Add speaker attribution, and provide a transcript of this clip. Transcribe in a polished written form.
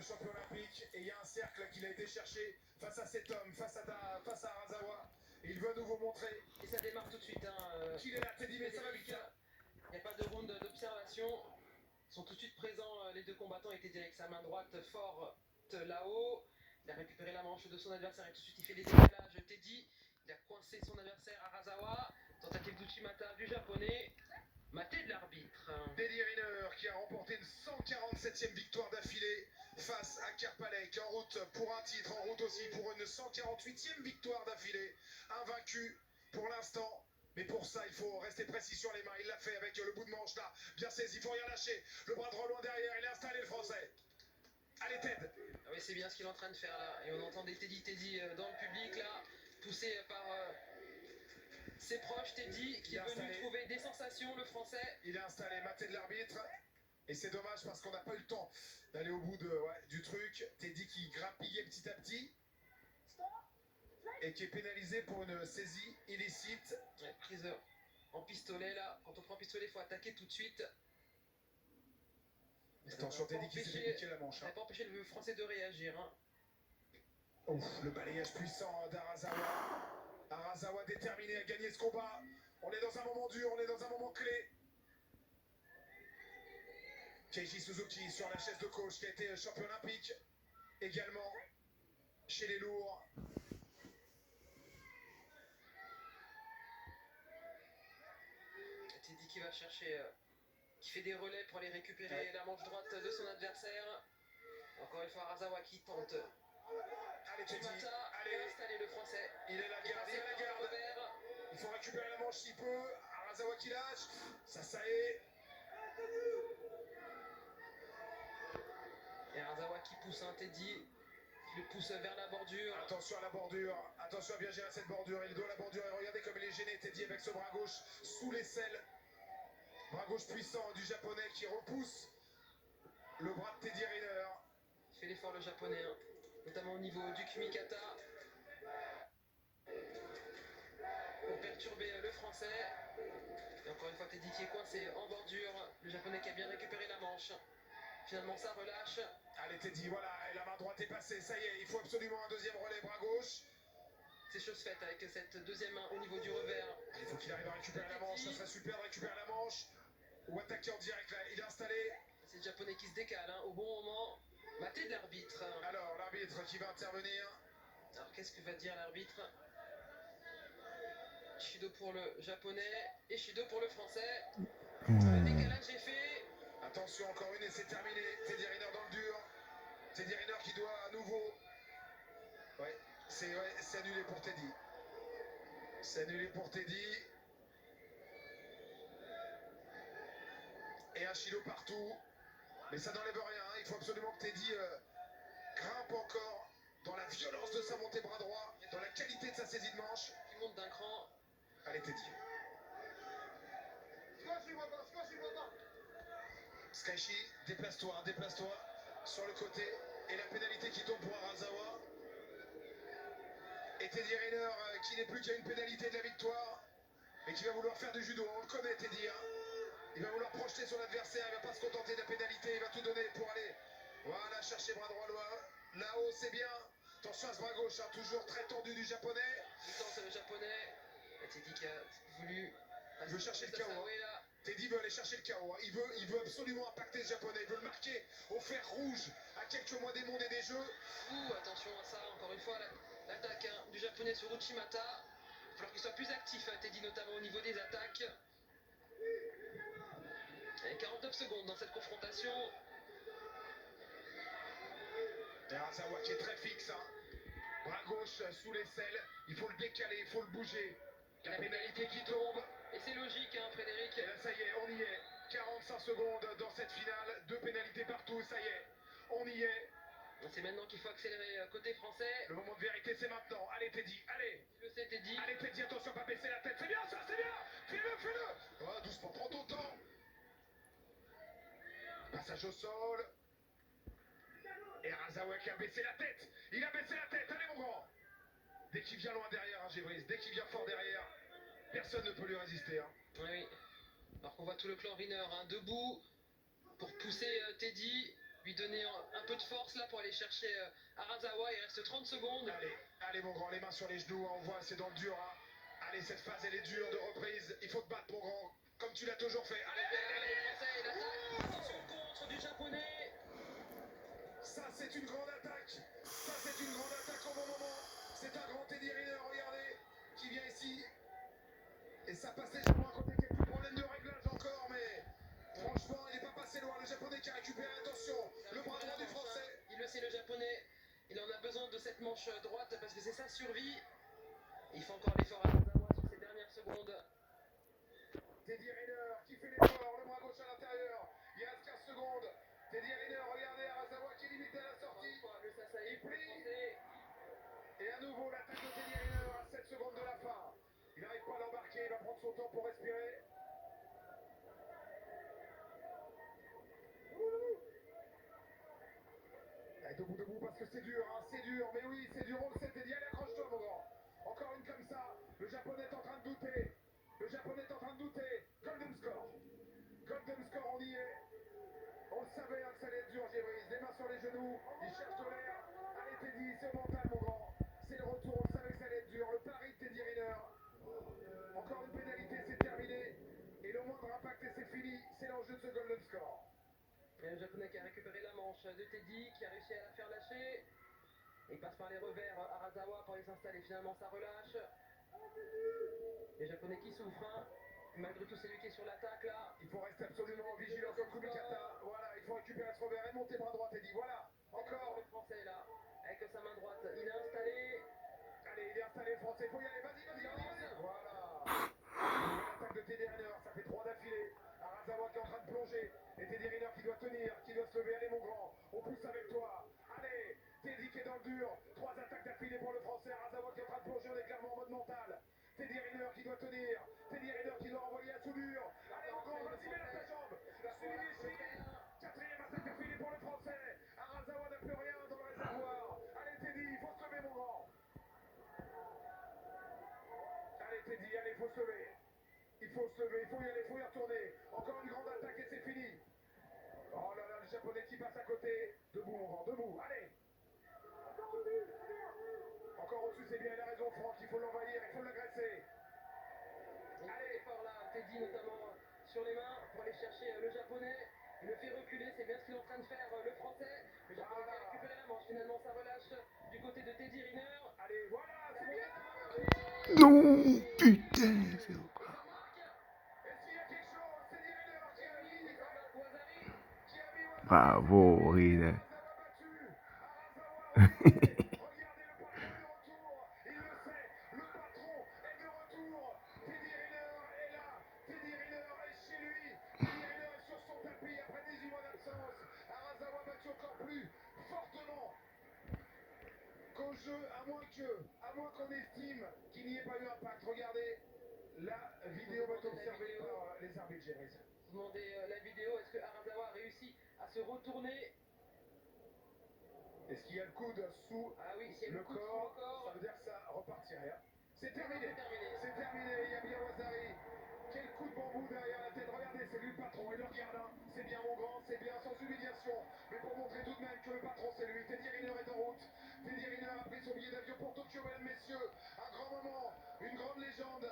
Speaker 1: le champion olympique, et il y a un cercle qu'il a été chercher face à cet homme, face à Arazawa. Et il veut nous vous montrer.
Speaker 2: Et ça démarre tout de suite.
Speaker 1: Qu'il est là, Teddy, mais ça va vite.
Speaker 2: Il n'y a pas de round d'observation. Ils sont tout de suite présents, les deux combattants étaient avec sa main droite forte là-haut. Il a récupéré la manche de son adversaire et tout de suite il fait des décalages. Teddy, il a coincé son adversaire Arazawa. Tentative d'Uchimata du japonais. Maté de l'arbitre.
Speaker 1: Teddy Riner qui a remporté une 147e victoire d'affilée face à Kerpalek, en route pour un titre, en route aussi pour une 148e victoire d'affilée. Invaincu pour l'instant. Mais pour ça, il faut rester précis sur les mains. Il l'a fait avec le bout de manche là. Bien saisi, il faut rien lâcher. Le bras droit loin derrière, il est installé le français. Allez Ted.
Speaker 2: Ah oui, c'est bien ce qu'il est en train de faire là. Et on entendait Teddy dans le public là, poussé par ses proches. Teddy qui est venu trouver des sensations, le français.
Speaker 1: Il est installé, maté de l'arbitre. Et c'est dommage parce qu'on n'a pas eu le temps d'aller au bout du truc. Teddy qui grappillait petit à petit. Et qui est pénalisé pour une saisie illicite.
Speaker 2: Ouais, prise en pistolet là. Quand on prend un pistolet, il faut attaquer tout de suite.
Speaker 1: Attention, Teddy qui s'est fait piquer la manche.
Speaker 2: Ça n'a pas empêché le français de réagir.
Speaker 1: Ouf, le balayage puissant d'Arazawa. Arazawa déterminé à gagner ce combat. On est dans un moment dur, on est dans un moment clé. Keiji Suzuki sur la chaise de coach qui a été champion olympique également chez les lourds.
Speaker 2: Teddy qui va chercher, qui fait des relais pour aller récupérer la manche droite de son adversaire. Encore une fois Arazawa qui tente.
Speaker 1: Allez Teddy,
Speaker 2: allez installer le français.
Speaker 1: Il est la garde, il est la garde. Il faut récupérer la manche s'il peut. Arazawa qui lâche. Ça y est.
Speaker 2: Et Arazawa qui pousse un Teddy, qui le pousse vers la bordure.
Speaker 1: Attention à la bordure, attention à bien gérer cette bordure. Il doit la bordure et regardez comme il est gêné Teddy avec ce bras gauche sous l'aisselle. Bras gauche puissant du japonais qui repousse le bras de Teddy Riner.
Speaker 2: Il fait l'effort le japonais, notamment au niveau du kumikata. Pour perturber le français. Et encore une fois Teddy qui est coincé en bordure. Le japonais qui a bien récupéré la manche. Finalement ça relâche.
Speaker 1: Allez Teddy, voilà, et la main droite est passée, ça y est, il faut absolument un deuxième relais, bras gauche.
Speaker 2: C'est chose faite avec cette deuxième main au niveau du revers.
Speaker 1: Il faut qu'il arrive à récupérer la manche, ça serait super de récupérer la manche. Ou attaquer en direct là, il est installé.
Speaker 2: C'est le japonais qui se décale au bon moment. Maté de l'arbitre.
Speaker 1: Alors l'arbitre qui va intervenir.
Speaker 2: Alors qu'est-ce que va dire l'arbitre? Shido pour le japonais et Shido pour le français. Le décalage est fait.
Speaker 1: Attention, encore une et c'est terminé. Teddy Riner dans le dur. Teddy Riner qui doit à nouveau. Ouais, c'est annulé pour Teddy. C'est annulé pour Teddy. Et un Shido partout. Mais ça n'enlève rien. Il faut absolument que Teddy grimpe encore dans la violence de sa montée bras droit, dans la qualité de sa saisie de manche.
Speaker 2: Il monte d'un cran.
Speaker 1: Allez Teddy. Skaishi, déplace-toi sur le côté. Et la pénalité qui tombe pour Arazawa. Et Teddy Riner qui n'est plus qu'à une pénalité de la victoire. Mais qui va vouloir faire du judo. On le connaît Teddy. Il va vouloir projeter son adversaire. Il va pas se contenter de la pénalité. Il va tout donner pour aller. Voilà, chercher bras droit loin. Là-haut, c'est bien. Attention à ce bras gauche, toujours très tendu du japonais.
Speaker 2: Il tente le japonais. Teddy qui a voulu.
Speaker 1: Il veut chercher le KO. Teddy veut aller chercher le KO. Il veut absolument impacter ce japonais. Il veut le marquer au fer rouge à quelques mois des mondes et des jeux.
Speaker 2: Attention à ça, encore une fois, l'attaque du japonais sur Uchimata. Il va falloir qu'il soit plus actif, Teddy, notamment au niveau des attaques. Et 49 secondes dans cette confrontation.
Speaker 1: Arazawa qui est très fixe. Bras gauche sous l'aisselle. Il faut le décaler, il faut le bouger. La pénalité qui tombe.
Speaker 2: Et c'est logique, Frédéric.
Speaker 1: Et là, ça y est, on y est. 45 secondes dans cette finale. 2 pénalités partout, ça y est. On y est.
Speaker 2: C'est maintenant qu'il faut accélérer côté français.
Speaker 1: Le moment de vérité, c'est maintenant. Allez, Teddy, allez.
Speaker 2: Tu le sais, Teddy.
Speaker 1: Allez, Teddy, attention, pas baisser la tête. C'est bien, ça, c'est bien. Fais-le. Oh, doucement, prends ton temps. Passage au sol. Et Arazawa qui a baissé la tête. Il a baissé la tête. Allez, mon grand. Dès qu'il vient loin derrière, Gévris, dès qu'il vient fort derrière, personne ne peut lui résister.
Speaker 2: Oui. Alors qu'on voit tout le clan Riner debout pour pousser Teddy. lui donner un peu de force là pour aller chercher Arazawa. Il reste 30 secondes.
Speaker 1: Allez mon grand, les mains sur les genoux, hein, on voit c'est dans le dur. Hein. Allez, cette phase elle est dure de reprise, il faut te battre mon grand, comme tu l'as toujours fait.
Speaker 2: Les Français, il attaque. Attention le contre du japonais.
Speaker 1: Ça c'est une grande attaque, ça c'est une grande attaque au bon moment. C'est un grand Teddy Riner, regardez, qui vient ici. Et ça passe légèrement à côté, quelques problèmes de réglage encore, mais franchement il n'est pas passé loin. Le japonais qui a récupéré, attention, le bras droit du français.
Speaker 2: Il le sait le japonais, il en a besoin de cette manche droite parce que c'est sa survie. Il fait encore l'effort à Arazawa sur ces dernières secondes.
Speaker 1: Teddy Riner qui fait l'effort, le bras gauche à l'intérieur. Il reste 15 secondes. Teddy Riner, regardez Arazawa qui est limité à la sortie.
Speaker 2: Le Sasai pour le
Speaker 1: plie.
Speaker 2: français.
Speaker 1: Et à nouveau l'attaque de Teddy Riner à 7 secondes de la fin. Il n'arrive pas à l'embarquer, il va prendre son temps pour respirer. Allez, debout, parce que c'est dur, hein, c'est dur. Mais oui, c'est dur, on le sait, Teddy. Allez, accroche-toi, mon grand. Encore une comme ça. Le japonais est en train de douter. Le japonais est en train de douter. Golden score. Golden score, on y est. On le savait hein, que ça allait être dur, Gévrise. Les mains sur les genoux, il cherche de l'air. Allez, Teddy, c'est au mental, mon grand. C'est le retour, on le savait que ça allait être dur. Le pari de Teddy Riner. Encore une pénalité, c'est terminé. Et le moindre impact, et c'est fini. C'est l'enjeu de ce Golden score.
Speaker 2: Et le japonais qui a récupéré la manche de Teddy, qui a réussi à la faire lâcher. Il passe par les revers Arazawa pour les installer. Finalement, ça relâche. Les japonais qui souffrent. Hein. Malgré tout, c'est lui qui est sur l'attaque là.
Speaker 1: Il faut rester absolument vigilant comme Kumikata. Voilà, il faut récupérer ce revers et monter bras droit, Teddy. Voilà, encore.
Speaker 2: Le français là, avec sa main droite, il est installé.
Speaker 1: Allez, il est installé, le français. Il faut y aller, vas-y. Voilà. L'attaque de Teddy Riner, ça fait 3 d'affilée. Arazawa qui est en train de plonger. Et Teddy Riner qui doit tenir, qui doit se lever. Allez, mon grand, on pousse avec toi. Allez, Teddy qui est dans le dur. 3 attaques d'affilée pour le français. Arazawa qui est en train de plonger, on est clairement en mode mental. Teddy Riner qui doit tenir. Teddy Riner qui doit envoyer à Soudure. Allez, mon grand, vas-y, mets la ta jambe. Quatrième attaque d'affilée pour le français. Arazawa n'a plus rien dans le réservoir. Allez, Teddy, il faut se lever, mon grand. Allez, Teddy, allez, il faut se lever. Il faut se lever, il faut y aller, il faut y retourner. Encore une grande attaque et c'est fini. Oh là là, le japonais qui passe à côté. Debout, mon grand, debout. Allez. Encore au-dessus, c'est bien, il a raison, Franck. Il faut l'envahir, il faut l'agresser.
Speaker 2: Allez, fort là, Teddy notamment sur les mains pour aller chercher le japonais. Il le fait reculer, c'est bien ce qu'il est en train de faire le français. Le japonais qui a récupéré la manche, finalement ça relâche du côté de Teddy Riner.
Speaker 1: Allez, voilà, c'est bien.
Speaker 3: Non, putain, c'est quoi?
Speaker 1: Est-ce qu'il y a quelque chose? Teddy Riner qui a mis
Speaker 2: Wazari.
Speaker 3: Bravo, Riner.
Speaker 1: Arazawa, regardez le patron est de retour. Il le sait, le patron est de retour. Teddy Riner est là. Teddy Riner est chez lui. Teddy Riner est sur son tapis après 18 mois d'absence. Arazawa battu encore plus fortement qu'au jeu, à moins qu'on estime qu'il n'y ait pas eu impact. Regardez, la vidéo va être observée par les arbitres, Géris.
Speaker 2: Vous demandez la vidéo, est-ce que Arazawa a réussi à se retourner?
Speaker 1: Est-ce qu'il y a le coude sous
Speaker 2: Ah oui, s'il y a
Speaker 1: le
Speaker 2: coude sous
Speaker 1: corps?
Speaker 2: le corps.
Speaker 1: Ça veut dire que ça repartirait. Hein. C'est terminé.
Speaker 2: C'est terminé.
Speaker 1: C'est terminé. Il y a bien Wazari. Quel coup de bambou derrière la tête. Regardez, c'est lui le patron. Il le regarde. Hein. C'est bien mon grand, c'est bien sans humiliation. Mais pour montrer tout de même que le patron c'est lui. Teddy Riner est en route. Teddy Riner a pris son billet d'avion pour Tokyo, mesdames, messieurs. Un grand moment, une grande légende